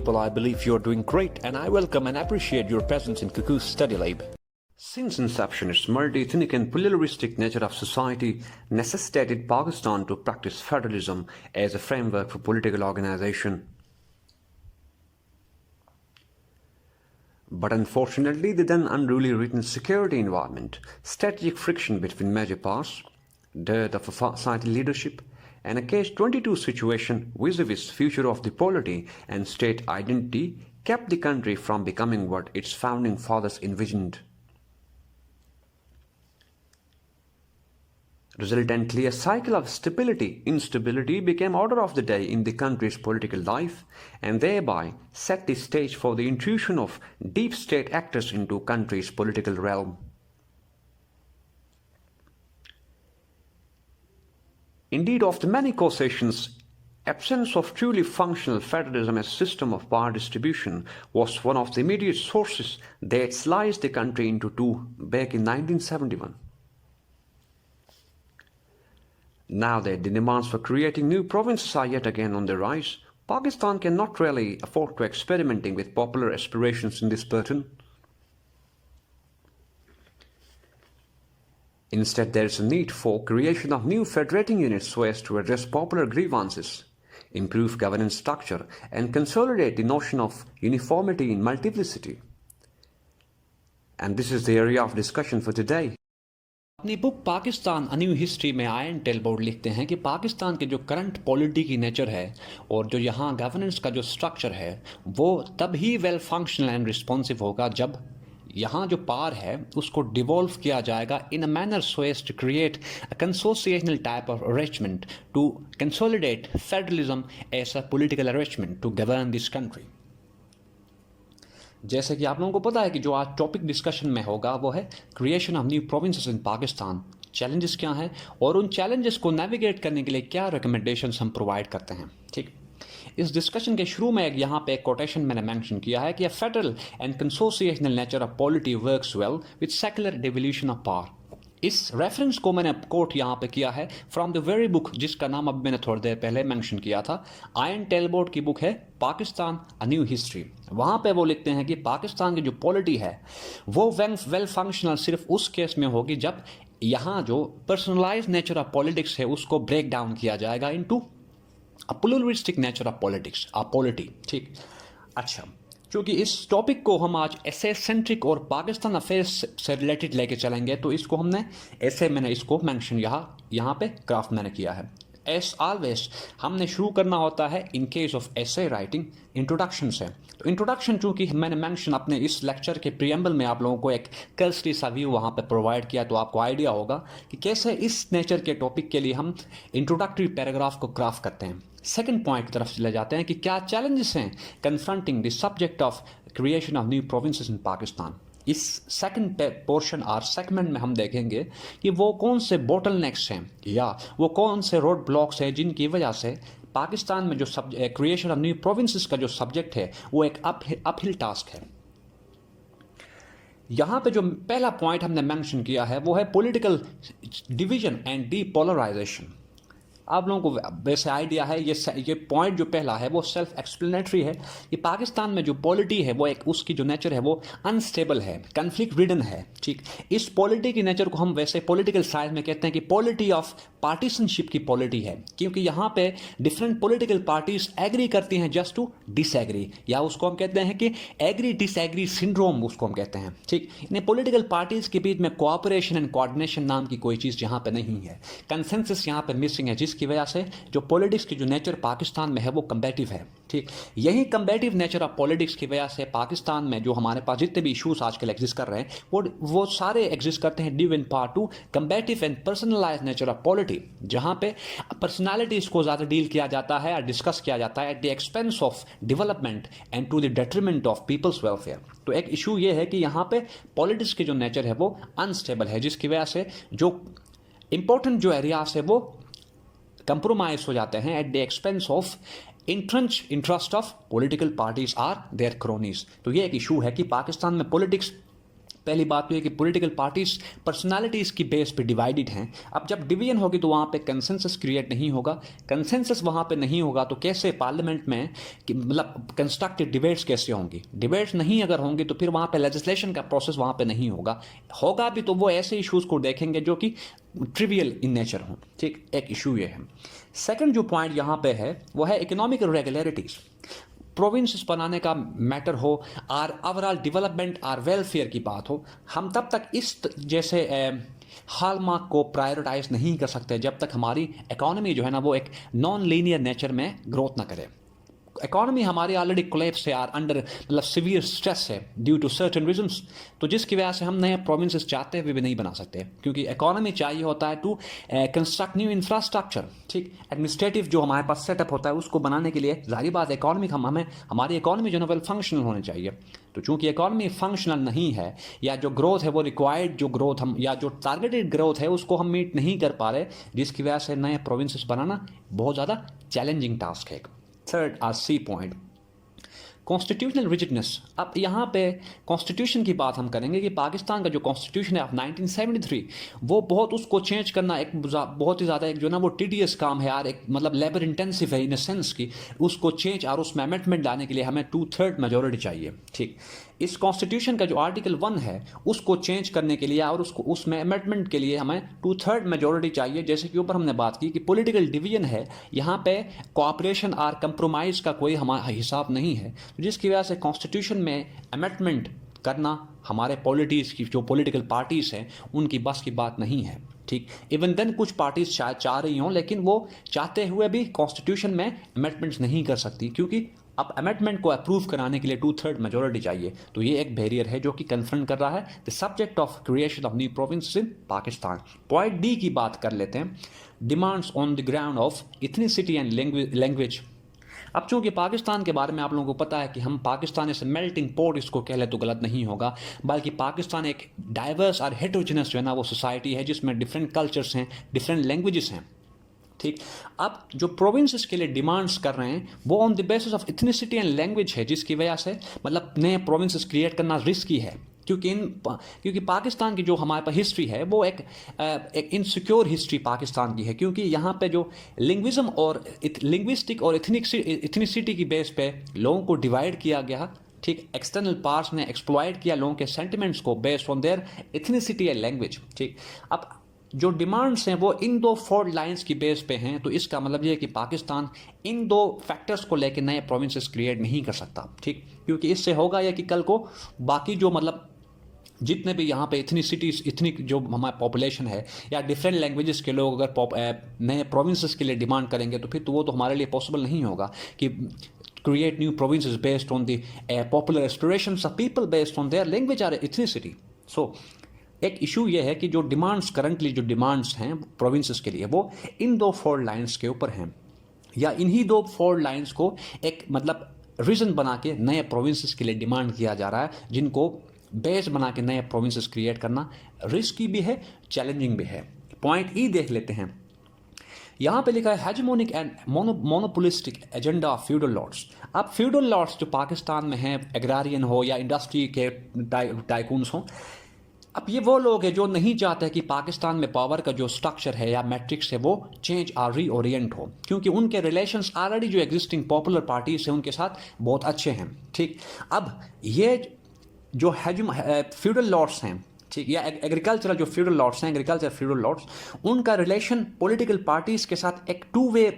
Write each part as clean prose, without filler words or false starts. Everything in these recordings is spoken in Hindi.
people, I believe you are doing great, and I welcome and appreciate your presence in Cuckoo's Study Lab. Since inception, its multi-ethnic and pluralistic nature of society necessitated Pakistan to practice federalism as a framework for political organization. But unfortunately, the then unruly written security environment, strategic friction between major powers, dearth of societal leadership, and a Catch-22 situation vis-a-vis future of the polity and state identity kept the country from becoming what its founding fathers envisioned. Resultantly, a cycle of instability became order of the day in the country's political life and thereby set the stage for the intrusion of deep state actors into country's political realm. Indeed, of the many causations, absence of truly functional federalism as system of power distribution was one of the immediate sources that sliced the country into two back in 1971. Now that the demands for creating new provinces are yet again on the rise, Pakistan cannot really afford to experimenting with popular aspirations in this pattern. Instead, there is a need for creation of new federating units so as to address popular grievances, improve governance structure, and consolidate the notion of uniformity in multiplicity. And this is the area of discussion for today. अपनी book Pakistan a new history में आयन टेलबोर्ड लिखते हैं कि पाकिस्तान के जो करंट पॉलिटी की नेचर है और जो यहाँ गवर्नेंस का जो स्ट्रक्चर है वो तब ही वेल फंक्शनल एंड रिस्पॉन्सिव होगा जब यहाँ जो पावर है उसको डिवॉल्व किया जाएगा in a manner so as to create a consociational type of arrangement to consolidate federalism as a political arrangement to govern this country. जैसे कि आप लोगों को पता है कि जो आज टॉपिक डिस्कशन में होगा वो है creation of new provinces in Pakistan, challenges क्या हैं और उन चैलेंजेस को नेविगेट करने के लिए क्या रिकमेंडेशंस हम प्रोवाइड करते हैं। ठीक, इस डिस्कशन के शुरू में यहाँ पे एक कोटेशन मैंने मेंशन किया है कि federal and consociational nature of polity works well with secular devolution of power. इस रेफरेंस को मैंने कोट यहाँ पे किया है फ्रॉम द वेरी बुक जिसका नाम अब मैंने थोड़ी देर पहले मेंशन किया था। आयन टेलबोर्ड की बुक है पाकिस्तान अ न्यू हिस्ट्री। वहाँ पे वो लिखते हैं कि पाकिस्तान की जो पॉलिटी है वो वेल फंक्शनल सिर्फ उस केस में होगी जब यहाँ जो पर्सनलाइज नेचर ऑफ पॉलिटिक्स है उसको ब्रेक डाउन किया जाएगा into a pluralistic nature of politics, a polity. ठीक, अच्छा, क्योंकि इस टॉपिक को हम आज ऐसे सेंट्रिक और पाकिस्तान अफेयर्स से रिलेटेड लेके चलेंगे तो इसको हमने ऐसे मैंने इसको मेंशन यहाँ पे क्राफ्ट मैंने किया है। एज ऑलवेज हमने शुरू करना होता है in case of essay writing introduction से। तो इंट्रोडक्शन चूँकि मैंने मेंशन अपने इस लेक्चर के प्रियम्बल में आप लोगों को एक कर्सरी सा व्यू वहाँ पे प्रोवाइड किया तो आपको आइडिया होगा कि कैसे इस नेचर के टॉपिक के लिए हम इंट्रोडक्टरी पैराग्राफ को क्राफ्ट करते हैं। सेकंड पॉइंट की तरफ चले जाते हैं कि क्या चैलेंजेस हैं confronting the subject of creation of new provinces in Pakistan. इस सेकंड पोर्शन और सेगमेंट में हम देखेंगे कि वो कौन से बोटलनेक्स हैं या वो कौन से रोड ब्लॉक्स हैं जिनकी वजह से पाकिस्तान में जो क्रिएशन ऑफ न्यू प्रोविंसेस का जो सब्जेक्ट है वो एक अपहिल टास्क है। यहाँ पे जो पहला पॉइंट हमने मेंशन किया है वो है पॉलिटिकल डिवीजन एंड डीपोलराइजेशन। आप लोगों को वैसे आइडिया है ये पॉइंट जो पहला है वो सेल्फ एक्सप्लेनेटरी है कि पाकिस्तान में जो पॉलिटी है वो एक उसकी जो नेचर है वो अनस्टेबल है, कन्फ्लिक्ट रिडन है। ठीक, इस पॉलिटी की नेचर को हम वैसे पॉलिटिकल साइंस में कहते हैं कि पॉलिटी ऑफ पार्टीशनशिप की पॉलिटी है, क्योंकि यहाँ पे डिफरेंट पॉलिटिकल पार्टीज एग्री करती हैं जस्ट टू डिसएग्री, या उसको हम कहते हैं कि एग्री डिसएग्री सिंड्रोम उसको हम कहते हैं। ठीक, इन पॉलिटिकल पार्टीज के बीच में कोऑपरेशन एंड कोऑर्डिनेशन नाम की कोई चीज़ यहाँ पे नहीं है, कंसेंसस यहाँ पे मिसिंग है, जिसकी वजह से जो पॉलिटिक्स की जो नेचर पाकिस्तान में है वो कम्बेटिव है। ठीक, यही कम्बेटिव नेचर ऑफ पॉलिटिक्स की वजह से पाकिस्तान में जो हमारे पास जितने भी इशूज आजकल एग्जिस्ट कर रहे हैं वो सारे एग्जिस्ट करते हैं due in part to combative and personalize nature of polity, जहाँ पे पर्सनालिटीज को ज़्यादा डील किया जाता है और डिस्कस किया जाता है at the expense of development and to the detriment of people's welfare. तो एक इशू ये है कि यहाँ पे पॉलिटिक्स की जो नेचर है वो अनस्टेबल है, जिसकी वजह से जो इंपॉर्टेंट जो एरियाज है वो कंप्रोमाइज हो जाते हैं at the expense of interest of political parties or their cronies. तो ये एक इशू है कि पाकिस्तान में पॉलिटिक्स पहली बात तो ये कि पॉलिटिकल पार्टीज पर्सनालिटीज़ की बेस पे डिवाइडेड हैं। अब जब डिवीजन होगी तो वहाँ पे कंसेंसस क्रिएट नहीं होगा, कंसेंसस वहाँ पे नहीं होगा तो कैसे पार्लियामेंट में मतलब कंस्ट्रक्टिव डिबेट्स कैसे होंगी, डिबेट्स नहीं अगर होंगी तो फिर वहाँ पे लेजिस्लेशन का प्रोसेस वहाँ पे नहीं होगा भी तो वो ऐसे इश्यूज़ को देखेंगे जो कि ट्रिवियल इन नेचर हों। ठीक, एक इशू ये है। सेकंड जो पॉइंट यहाँ पे है वो है इकोनॉमिक रेगुलरिटीज़। प्रोविंसेस बनाने का मैटर हो or overall development or welfare की बात हो, हम तब तक इस जैसे हॉलमार्क को प्रायोरिटाइज नहीं कर सकते जब तक हमारी इकोनॉमी जो है ना वो एक नॉन लीनियर नेचर में ग्रोथ ना करे। इकोनॉमी हमारी ऑलरेडी कोलैप्स है, अंडर मतलब सीवियर स्ट्रेस है ड्यू टू सर्टेन रीजंस, तो जिसकी वजह से हम नए प्रोविंसेस चाहते हुए भी नहीं बना सकते, क्योंकि इकोनॉमी चाहिए होता है टू कंस्ट्रक्ट न्यू इंफ्रास्ट्रक्चर। ठीक, एडमिनिस्ट्रेटिव जो हमारे पास सेटअप होता है उसको बनाने के लिए जाहिर बात है इकोनॉमी हमें हमारी इकोनॉमी जो है वेल फंक्शनल होनी चाहिए। तो चूंकि इकोनॉमी फंक्शनल नहीं है या जो ग्रोथ है वो रिक्वायर्ड जो ग्रोथ हम या जो टारगेटेड ग्रोथ है उसको हम मीट नहीं कर पा रहे, जिसकी वजह से नए प्रोविंसेस बनाना बहुत ज़्यादा चैलेंजिंग टास्क है। Third or C point, constitutional rigidness. अब यहाँ पे कॉन्स्टिट्यूशन की बात हम करेंगे कि पाकिस्तान का जो कॉन्स्टिट्यूशन है ऑफ 1973 वो बहुत उसको चेंज करना एक बहुत ही ज़्यादा एक जो ना वो टीडियस काम है यार, एक मतलब लेबर इंटेंसिव है इन अ सेंस कि उसको चेंज और उसमें अमेंडमेंट लाने के लिए हमें 2/3 मेजोरिटी चाहिए। ठीक, इस कॉन्स्टिट्यूशन का जो आर्टिकल 1 है उसको चेंज करने के लिए और उसको उसमें अमेंडमेंट के लिए हमें 2/3 मेजोरिटी चाहिए। जैसे कि ऊपर हमने बात की कि पॉलिटिकल डिवीजन है, यहाँ पे कोऑपरेशन और कंप्रोमाइज का कोई हमारा हिसाब नहीं है, जिसकी वजह से कॉन्स्टिट्यूशन में अमेंडमेंट करना हमारे पॉलिटीज़ की जो पॉलिटिकल पार्टीज़ हैं उनकी बस की बात नहीं है। ठीक, इवन देन कुछ पार्टीज शायद चाह रही हों लेकिन वो चाहते हुए भी कॉन्स्टिट्यूशन में अमेंडमेंट्स नहीं कर सकती, क्योंकि अब अमेंडमेंट को अप्रूव कराने के लिए 2/3 मेजोरिटी चाहिए। तो ये एक बैरियर है जो कि कन्फ्रंट कर रहा है the subject of creation of new provinces in Pakistan. Point D की बात कर लेते हैं, demands on the ground of ethnicity and language. अब चूंकि पाकिस्तान के बारे में आप लोगों को पता है कि हम पाकिस्तान ऐसे मेल्टिंग पॉट इसको कह ले तो गलत नहीं होगा, बल्कि पाकिस्तान एक डाइवर्स और हेटेरोजेनस जो है ना वो सोसाइटी है जिसमें डिफरेंट कल्चर्स हैं, डिफरेंट लैंग्वेजेस हैं। ठीक, अब जो प्रोविंसेस के लिए डिमांड्स कर रहे हैं वो on the basis of ethnicity and language है, जिसकी वजह से मतलब नए प्रोविंसेस क्रिएट करना रिस्की है, क्योंकि पाकिस्तान की जो हमारे पास हिस्ट्री है वो एक इनसिक्योर हिस्ट्री पाकिस्तान की है, क्योंकि यहाँ पे जो लिंग्विज्म और लिंग्विस्टिक और इथनिसिटी की बेस पे लोगों को डिवाइड किया गया। ठीक, एक्सटर्नल पार्ट्स ने एक्सप्लॉइट किया लोगों के सेंटिमेंट्स को based on their ethnicity and language. ठीक, अब जो डिमांड्स हैं वो इन दो फॉल्ट लाइंस की बेस पे हैं, तो इसका मतलब ये है कि पाकिस्तान इन दो फैक्टर्स को लेकर नए प्रोविंसेस क्रिएट नहीं कर सकता। ठीक, क्योंकि इससे होगा या कि कल को बाकी जो मतलब जितने भी यहाँ पे इतनी जो हमारी पॉपुलेशन है या डिफरेंट लैंग्वेजेस के लोग अगर नए प्रोविंसेस के लिए डिमांड करेंगे तो फिर तो वो तो हमारे लिए पॉसिबल नहीं होगा कि create new provinces based on the popular aspirations of people based on their language और इथनिसिटी। सो एक इशू ये है कि जो डिमांड्स करंटली जो डिमांड्स हैं प्रोविंसेस के लिए वो इन दो फॉल्ट लाइंस के ऊपर हैं, या इन्हीं दो फॉल्ट लाइंस को एक मतलब रीजन बना के नए प्रोविंसेस के लिए डिमांड किया जा रहा है, जिनको बेस बना के नए प्रोविंसेस क्रिएट करना रिस्की भी है, चैलेंजिंग भी है। पॉइंट ई देख लेते हैं, यहाँ पे लिखा है hegemonic and monopolistic agenda of feudal lords. अब फ्यूडल लॉर्ड्स जो पाकिस्तान में हैं, एग्रारियन हो या इंडस्ट्री के टाइकून्स हों, अब ये वो लोग हैं जो नहीं चाहते कि पाकिस्तान में पावर का जो स्ट्रक्चर है या मैट्रिक्स है वो चेंज और रीओरिएंट हो, क्योंकि उनके रिलेशंस ऑलरेडी जो एग्जिस्टिंग पॉपुलर पार्टीज हैं उनके साथ बहुत अच्छे हैं। ठीक, अब ये जो फ्यूडल लॉर्ड्स हैं, ठीक, या एग्रीकल्चरल जो फ्यूडल लॉर्ड्स हैं, एग्रीकल्चर फ्यूडल लॉर्ड्स, उनका रिलेशन पॉलिटिकल पार्टीज के साथ एक 2 वे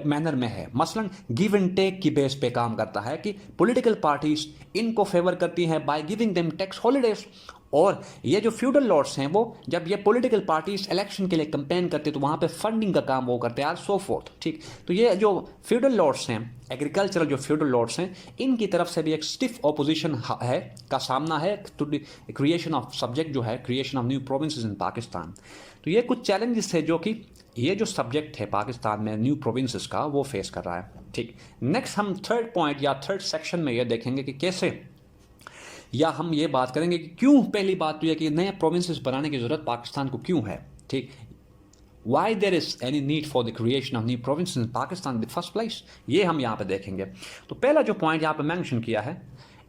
मैनर में है। मसलन गिव एंड टेक की बेस पे काम करता है कि पॉलिटिकल पार्टीज इनको फेवर करती हैं by giving them tax holidays, और ये जो फ्यूडल लॉर्ड्स हैं वो जब ये पॉलिटिकल पार्टीज इलेक्शन के लिए कैंपेन करते तो वहाँ पे फंडिंग का काम वो करते हैं, सो फोर्थ। ठीक, तो ये जो फ्यूडल लॉर्ड्स हैं, एग्रीकल्चरल जो फ्यूडल लॉर्ड्स हैं, इनकी तरफ से भी एक स्टिफ ऑपोजिशन है का सामना है to the creation of subject जो है creation of new provinces in Pakistan. तो ये कुछ चैलेंजेस है जो कि ये जो सब्जेक्ट है पाकिस्तान में न्यू प्रोविंसेस का वो फेस कर रहा है। ठीक, नेक्स्ट हम थर्ड पॉइंट या थर्ड सेक्शन में ये देखेंगे कि कैसे, या हम ये बात करेंगे कि क्यों, पहली बात तो यह कि नए प्रोविंसेस बनाने की ज़रूरत पाकिस्तान को क्यों है। ठीक, why there is any need for the creation of new provinces in Pakistan in the first place, ये हम यहाँ पे देखेंगे। तो पहला जो पॉइंट यहाँ पे मेंशन किया है,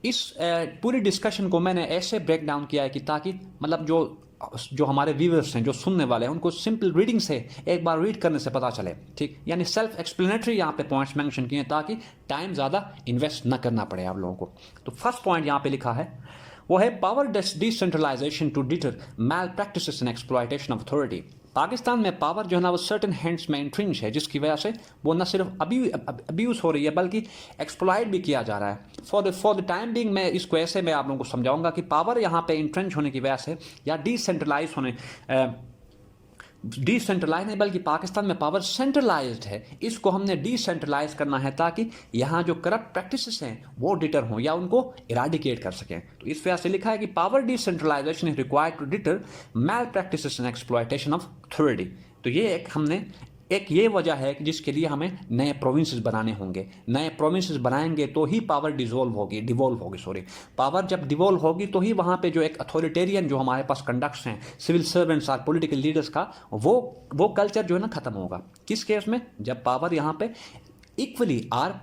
इस पूरी डिस्कशन को मैंने ऐसे ब्रेक डाउन किया है कि ताकि मतलब जो हमारे व्यूअर्स हैं, जो सुनने वाले हैं, उनको सिंपल रीडिंग से एक बार रीड करने से पता चले, ठीक, यानी सेल्फ एक्सप्लेनेटरी यहाँ पे पॉइंट्स मेंशन किए ताकि टाइम ज़्यादा इन्वेस्ट ना करना पड़े आप लोगों को। तो फर्स्ट पॉइंट यहाँ पे लिखा है वो है power decentralisation to deter malpractices and exploitation of authority. Pakistan में पावर जो है ना वो सर्टेन हैंड्स में इंट्रिंज है, जिसकी वजह से वो न सिर्फ अब्यूज़ हो रही है बल्कि एक्सप्लॉयट भी किया जा रहा है। फॉर द टाइम बिंग मैं इसको ऐसे मैं आप लोगों को समझाऊंगा कि पावर यहाँ पे इंट्रेंच होने की वजह से या डिसेंट्रलाइज होने डिसेंट्रलाइज नहीं बल्कि पाकिस्तान में पावर सेंट्रलाइज्ड है, इसको हमने डिसेंट्रलाइज करना है ताकि यहाँ जो करप्ट प्रैक्टिसेस हैं वो डिटर हों या उनको इराडिकेट कर सकें। तो इस वजह से लिखा है कि power decentralisation is required to deter malpractices and exploitation of authority. तो ये एक ये वजह है कि जिसके लिए हमें नए प्रोविंसेस बनाने होंगे। नए प्रोविंसेस बनाएंगे तो ही पावर डिवॉल्व होगी पावर जब डिवॉल्व होगी तो ही वहाँ पे जो एक अथॉरिटेरियन जो हमारे पास कंडक्ट्स हैं सिविल सर्वेंट्स और पॉलिटिकल लीडर्स का वो कल्चर जो है ना ख़त्म होगा। किस केस में? जब पावर यहाँ पे इक्वली और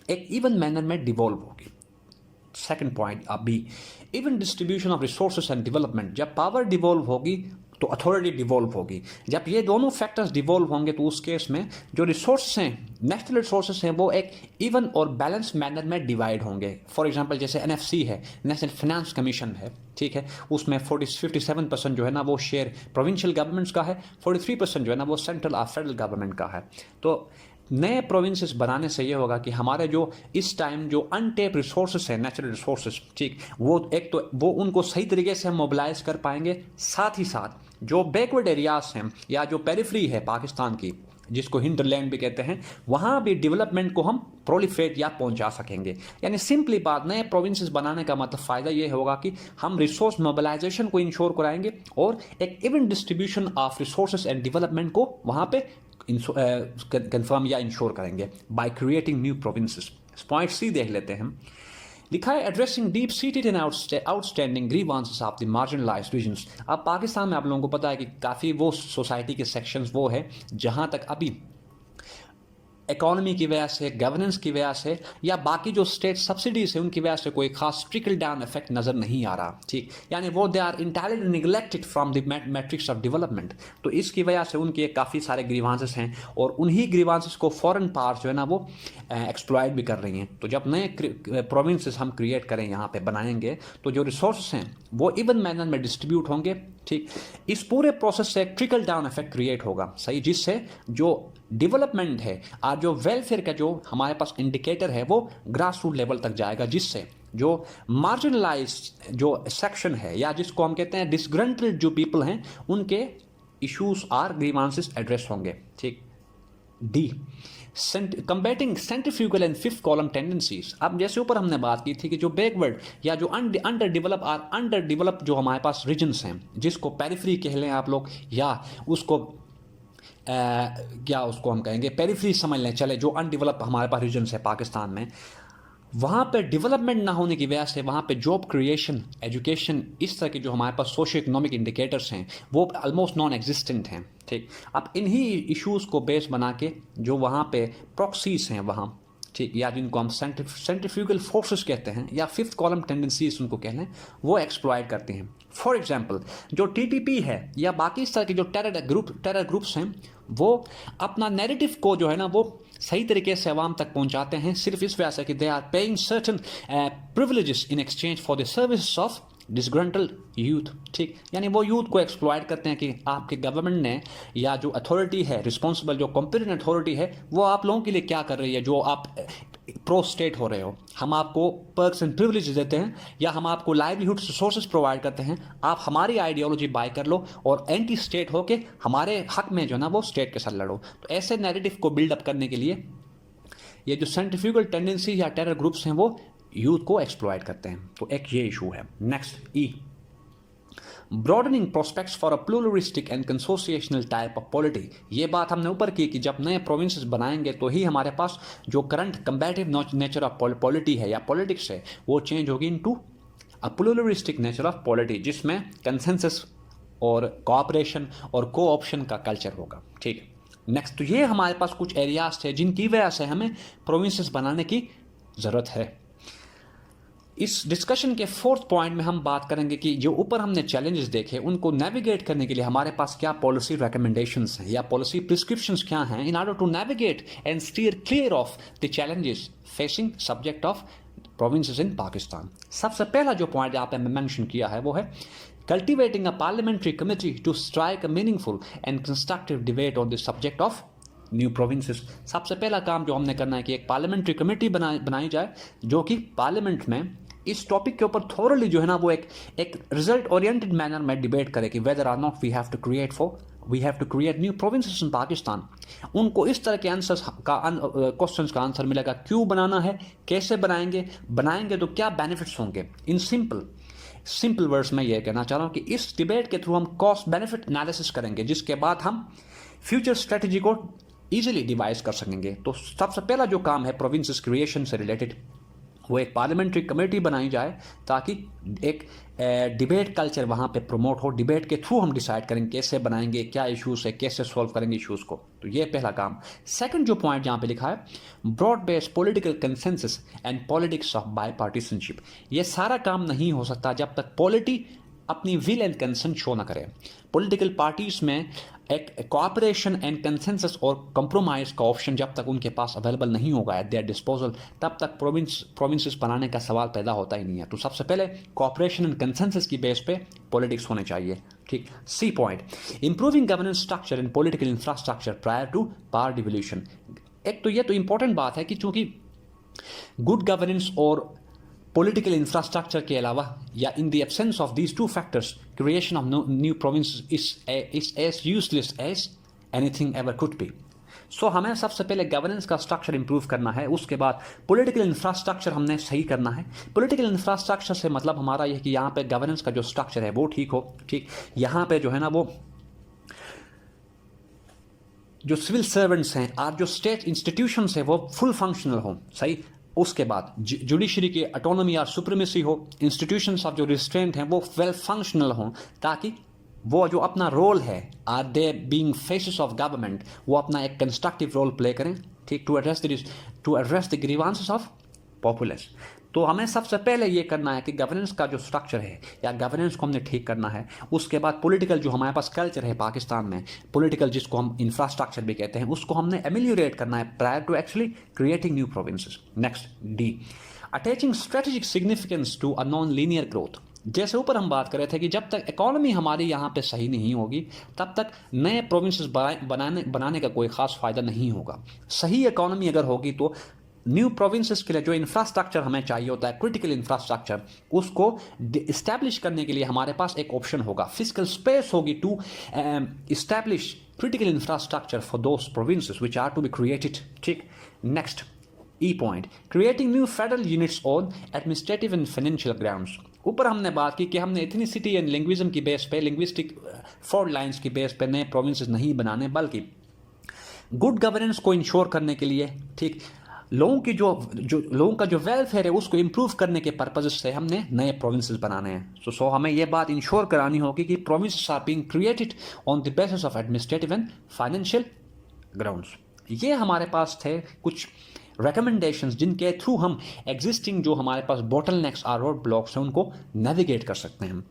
एक इवन मैनर में डिवॉल्व होगी। Second point B, even distribution of resources and development. जब पावर डिवॉल्व होगी तो अथॉरिटी डिवॉल्व होगी। जब ये दोनों फैक्टर्स डिवॉल्व होंगे तो उस केस में जो रिसोर्स हैं, नेशनल रिसोर्सेस हैं, वो एक इवन और बैलेंस मैनर में डिवाइड होंगे। फॉर एग्जांपल जैसे एनएफसी है, नेशनल फाइनेंस कमीशन है, ठीक है, उसमें 57% जो है ना वो शेयर प्रोविंशियल गवर्नमेंट्स का है, 43% जो है ना वो सेंट्रल और फेडरल गवर्नमेंट का है। तो नए प्रोविंसेस बनाने से ये होगा कि हमारे जो इस टाइम जो अनटेप रिसोर्सेस हैं, नेचुरल रिसोर्सेस, ठीक, वो एक तो वो उनको सही तरीके से हम मोबिलाइज कर पाएंगे। साथ ही साथ जो बैकवर्ड एरियाज हैं या जो पेरिफेरी है पाकिस्तान की, जिसको हिंटरलैंड भी कहते हैं, वहाँ भी डेवलपमेंट को हम प्रोलिफरेट या पहुँचा सकेंगे। यानी सिंपली बात, नए प्रोविंसेस बनाने का मतलब फ़ायदा ये होगा कि हम रिसोर्स मोबिलाइजेशन को इंश्योर कराएंगे और एक even distribution of resources and development को वहाँ पे कंफर्म या इंश्योर करेंगे by creating new provinces. Point C देख लेते हैं। लिखा है addressing deep seated and outstanding grievances of the marginalised regions. अब पाकिस्तान में आप लोगों को पता है कि काफ़ी वो सोसाइटी के सेक्शंस वो है जहाँ तक अभी इकोनॉमी की वजह से, गवर्नेंस की वजह से या बाकी जो स्टेट सब्सिडीज है उनकी वजह से कोई खास ट्रिकल डाउन इफेक्ट नज़र नहीं आ रहा, ठीक, यानी वो they are entirely neglected from the matrix of development. तो इसकी वजह से उनके काफ़ी सारे ग्रीवांसेस हैं और उन्हीं ग्रीवांसेस को फॉरेन पावर्स जो है ना वो एक्सप्लॉयट भी कर रही हैं। तो जब नए प्रोविंसेस हम क्रिएट करें, यहाँ पे बनाएंगे, तो जो रिसोर्स हैं वो इवन मैनर में डिस्ट्रीब्यूट होंगे, ठीक। इस पूरे प्रोसेस से एक ट्रिकल डाउन इफेक्ट क्रिएट होगा, सही, जिससे जो डेवलपमेंट है और जो वेलफेयर का जो हमारे पास इंडिकेटर है वो ग्रास रूट लेवल तक जाएगा, जिससे जो मार्जिनलाइज जो सेक्शन है या जिसको हम कहते हैं डिसग्रंटल्ड जो पीपल हैं उनके इश्यूज और ग्रीवांसेस एड्रेस होंगे, ठीक। D, combating centrifugal and fifth column tendencies. अब जैसे ऊपर हमने बात की थी कि जो बैकवर्ड या जो अंडर डेवलप जो हमारे पास रीजन्स हैं, जिसको पेरिफेरी कह लें आप लोग या उसको क्या उसको हम कहेंगे पेरिफेरी समझ लें, चले, जो अनडेवलप हमारे पास रीजन्स है पाकिस्तान में, वहाँ पे डेवलपमेंट ना होने की वजह से वहाँ पे जॉब क्रिएशन, एजुकेशन, इस तरह के जो हमारे पास सोशो इकोनॉमिक इंडिकेटर्स हैं वो ऑलमोस्ट नॉन एग्जिस्टेंट हैं, ठीक। अब इन्हीं इश्यूज़ को बेस बना के जो वहाँ पे प्रॉक्सीज हैं वहाँ, ठीक, या जिनको हम सेंट्रीफ्यूगल फोर्सेस कहते हैं या फिफ्थ कॉलम टेंडेंसीज उनको कह लें, वो एक्सप्लॉयट करते हैं। फॉर एग्जांपल जो टीटीपी है या बाकी इस तरह के जो टेरर ग्रुप्स हैं वो अपना नैरेटिव को जो है ना वो सही तरीके से आवाम तक पहुंचाते हैं सिर्फ इस वजह से कि they are paying certain privileges in exchange for the service of disgruntled youth, ठीक। यानी वो यूथ को एक्सप्लॉयट करते हैं कि आपके गवर्नमेंट ने या जो अथॉरिटी है रिस्पॉन्सिबल, जो कॉम्पिटेंट अथॉरिटी है, वो आप लोगों के लिए क्या कर रही है, जो आप प्रो स्टेट हो रहे हो, हम आपको पर्क्स एंड प्रिविलेज देते हैं या हम आपको लाइवलीहुड रिसोर्सेज प्रोवाइड करते हैं, आप हमारी आइडियोलॉजी बाय कर लो और एंटी स्टेट होके हमारे हक में जो ना वो स्टेट के साथ लड़ो। तो ऐसे नैरेटिव को बिल्डअप करने के लिए ये जो सेंट्रीफ्यूगल टेंडेंसी या टेरर ग्रुप्स हैं वो यूथ को एक्सप्लॉयट करते हैं। तो एक ये इशू है। Next, E, broadening prospects for a pluralistic and consociational type of polity. ये बात हमने ऊपर की कि जब नए प्रोविंसेस बनाएंगे तो ही हमारे पास जो करंट कंबैटिव नेचर ऑफ पॉलिटी है या पॉलिटिक्स है वो चेंज होगी into a pluralistic nature of polity, जिसमें कंसेंसस और कोऑपरेशन और कोऑप्शन का कल्चर होगा, ठीक। नेक्स्ट, तो ये हमारे पास कुछ एरियाज थे जिनकी वजह से हमें प्रोविंसेस बनाने की ज़रूरत है। इस डिस्कशन के फोर्थ पॉइंट में हम बात करेंगे कि जो ऊपर हमने चैलेंजेस देखे उनको नेविगेट करने के लिए हमारे पास क्या पॉलिसी रिकमेंडेशंस हैं या पॉलिसी प्रिस्क्रिप्शंस क्या हैं in order to navigate and steer clear of the challenges facing subject of provinces in Pakistan. सबसे पहला जो पॉइंट यहाँ पे मैं मेंशन किया है वो है cultivating a parliamentary committee to strike a meaningful and constructive debate on the subject of new provinces. सबसे पहला काम जो हमने करना है कि एक पार्लियामेंट्री कमेटी बनाई जाए जो कि पार्लियामेंट में इस टॉपिक के ऊपर थोरली जो है ना वो एक रिजल्ट ओरिएंटेड मैनर में डिबेट करे कि whether or not we have to create new provinces in Pakistan. उनको इस तरह के आंसर्स का क्वेश्चंस का आंसर मिलेगा, क्यों बनाना है, कैसे बनाएंगे तो क्या बेनिफिट्स होंगे। इन सिंपल वर्ड्स में यह कहना चाह रहा हूँ कि इस डिबेट के थ्रू हम कॉस्ट बेनिफिट एनालिसिस करेंगे जिसके बाद हम फ्यूचर स्ट्रेटजी को इजीली डिवाइस कर सकेंगे। तो सबसे पहला जो काम है प्रोविंसेस क्रिएशन से रिलेटेड वो एक पार्लियामेंट्री कमेटी बनाई जाए ताकि एक डिबेट कल्चर वहाँ पे प्रमोट हो। डिबेट के थ्रू हम डिसाइड करेंगे कैसे बनाएंगे, क्या इश्यूज़ है, कैसे सॉल्व करेंगे इश्यूज़ को। तो ये पहला काम। सेकंड जो पॉइंट यहाँ पे लिखा है broad based political consensus and politics of bipartisanship. ये सारा काम नहीं हो सकता जब तक पॉलिटी अपनी विल एंड कंसेंट शो ना करे। पॉलिटिकल पार्टीज में एक कोऑपरेशन एंड कंसेंसस और कंप्रोमाइज का ऑप्शन जब तक उनके पास अवेलेबल नहीं होगा एट देयर डिस्पोजल तब तक प्रोविंसेस बनाने का सवाल पैदा होता ही नहीं है। तो सबसे पहले कोऑपरेशन एंड कंसेंसस की बेस पे पॉलिटिक्स होने चाहिए। ठीक। C point improving governance structure and political infrastructure prior to power devolution. एक तो ये तो इंपॉर्टेंट बात है कि चूंकि गुड गवर्नेंस और पॉलिटिकल इंफ्रास्ट्रक्चर के अलावा या in the absence of these two factors creation of new province is as useless as anything ever could be. So हमें सबसे पहले गवर्नेंस का स्ट्रक्चर इंप्रूव करना है, उसके बाद पॉलिटिकल इंफ्रास्ट्रक्चर हमने सही करना है। पॉलिटिकल इंफ्रास्ट्रक्चर से मतलब हमारा यह कि यहाँ पे गवर्नेंस का जो स्ट्रक्चर है वो ठीक हो। ठीक। यहाँ पे जो है ना वो जो सिविल सर्वेंट्स हैं और जो स्टेट इंस्टीट्यूशंस है वो फुल फंक्शनल हो। सही। उसके बाद जुडिशरी की ऑटोनॉमी और सुप्रीमेसी हो। इंस्टीट्यूशंस ऑफ जो रिस्ट्रेंट हैं वो वेल फंक्शनल हों ताकि वो जो अपना रोल है or they being faces of government वो अपना एक कंस्ट्रक्टिव रोल प्ले करें। ठीक। To address the grievances of populace. तो हमें सबसे पहले ये करना है कि गवर्नेंस का जो स्ट्रक्चर है या गवर्नेंस को हमने ठीक करना है। उसके बाद पॉलिटिकल जो हमारे पास कल्चर है पाकिस्तान में, पॉलिटिकल जिसको हम इंफ्रास्ट्रक्चर भी कहते हैं, उसको हमने एमिलियोरेट करना है prior to actually creating new provinces. Next D attaching strategic significance to a non linear growth. जैसे ऊपर हम बात कर रहे थे कि जब तक इकोनॉमी हमारी यहाँ पे सही नहीं होगी तब तक नए प्रोविंसेस बनाने का कोई खास फायदा नहीं होगा। सही इकोनॉमी अगर होगी तो न्यू प्रोविंसेस के लिए जो इंफ्रास्ट्रक्चर हमें चाहिए होता है, क्रिटिकल इंफ्रास्ट्रक्चर, उसको इस्टेब्लिश करने के लिए हमारे पास एक ऑप्शन होगा, फिजिकल स्पेस होगी to establish critical infrastructure for those provinces which are to be created. ठीक। Next E point creating new federal units on administrative and financial grounds. ऊपर हमने बात की कि हमने एथनिसिटी एंड लिंग्विज्म की बेस पे, लिंग्विस्टिक फॉल्ट लाइन्स की बेस पे नए प्रोविंसेस नहीं बनाने बल्कि गुड गवर्नेंस को इंश्योर करने के लिए, ठीक, लोगों का जो वेलफेयर है उसको इंप्रूव करने के पर्पज से हमने नए प्रोविंसेस बनाने हैं। सो हमें यह बात इंश्योर करानी होगी कि provinces are being created on the basis of administrative and financial grounds. ये हमारे पास थे कुछ रिकमेंडेशंस जिनके थ्रू हम एग्जिस्टिंग जो हमारे पास बॉटलनेक्स और रोड ब्लॉक्स हैं उनको नेविगेट कर सकते हैं।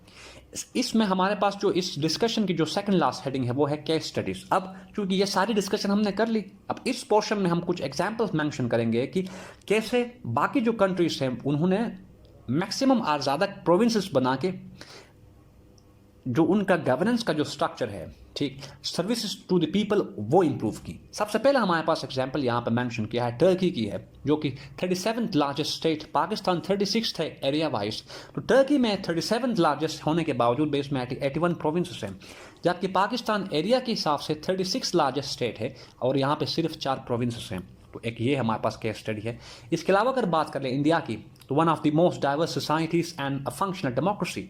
इसमें हमारे पास जो इस डिस्कशन की जो सेकंड लास्ट हेडिंग है वो है केस स्टडीज। अब चूंकि ये सारी डिस्कशन हमने कर ली, अब इस पोर्शन में हम कुछ एग्जांपल्स मेंशन करेंगे कि कैसे बाकी जो कंट्रीज हैं उन्होंने मैक्सिमम और ज़्यादा प्रोविंसेस बना के जो उनका गवर्नेंस का जो स्ट्रक्चर है, ठीक, सर्विसेज टू द पीपल, वो इंप्रूव की। सबसे पहले हमारे पास एग्जांपल यहाँ पे मेंशन किया है टर्की की है जो कि 37th largest state, Pakistan 36th है एरिया वाइज। तो टर्की में 37th लार्जेस्ट होने के बावजूद बेस में 81 प्रोविंसेस हैं, जबकि पाकिस्तान एरिया के हिसाब से 36th लार्जेस्ट स्टेट है और यहाँ पे सिर्फ 4 प्रोविंसेस हैं। तो एक ये हमारे पास केस स्टडी है। इसके अलावा अगर बात कर लें इंडिया की, तो one of the most diverse societies and a functional democracy.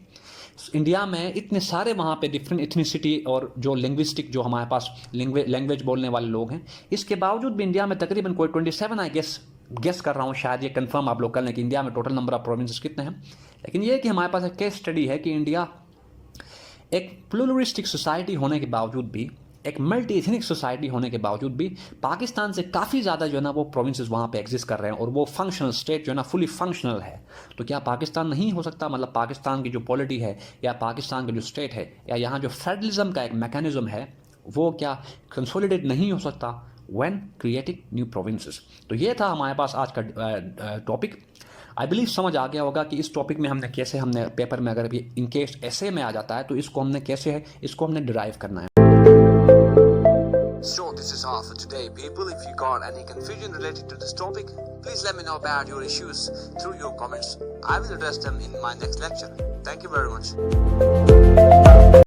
India में इतने सारे वहाँ पे डिफरेंट एथनिसिटी और जो लिंग्विस्टिक जो हमारे पास लैंग्वेज बोलने वाले लोग हैं, इसके बावजूद भी इंडिया में तकरीबन कोई 27 आई गेस कर रहा हूँ, शायद ये कंफर्म आप लोग कर लें कि इंडिया में टोटल नंबर ऑफ प्रोविंसेस कितने हैं। लेकिन ये कि हमारे पास एक केस स्टडी है कि इंडिया एक प्लूरलिस्टिक सोसाइटी होने के बावजूद भी एक मल्टी एथनिक सोसाइटी होने के बावजूद भी पाकिस्तान से काफ़ी ज़्यादा जो है ना वो प्रोविंसेस वहाँ पे एग्जिस्ट कर रहे हैं और वो फंक्शनल स्टेट जो है ना फुली फंक्शनल है। तो क्या पाकिस्तान नहीं हो सकता? मतलब पाकिस्तान की जो पॉलिटी है या पाकिस्तान का जो स्टेट है या यहाँ जो फेडरलिज्म का एक मैकेनिज्म है वो क्या कंसोलिडेट नहीं हो सकता व्हेन क्रिएटिंग न्यू प्रोविंसेस? तो ये था हमारे पास आज का टॉपिक। आई बिलीव समझ आ गया होगा कि इस टॉपिक में हमने पेपर में अगर भी इन केस ऐसे में आ जाता है तो इसको हमने डिराइव करना है। So this is all for today, people. If you got any confusion related to this topic, please let me know about your issues through your comments. I will address them in my next lecture. Thank you very much.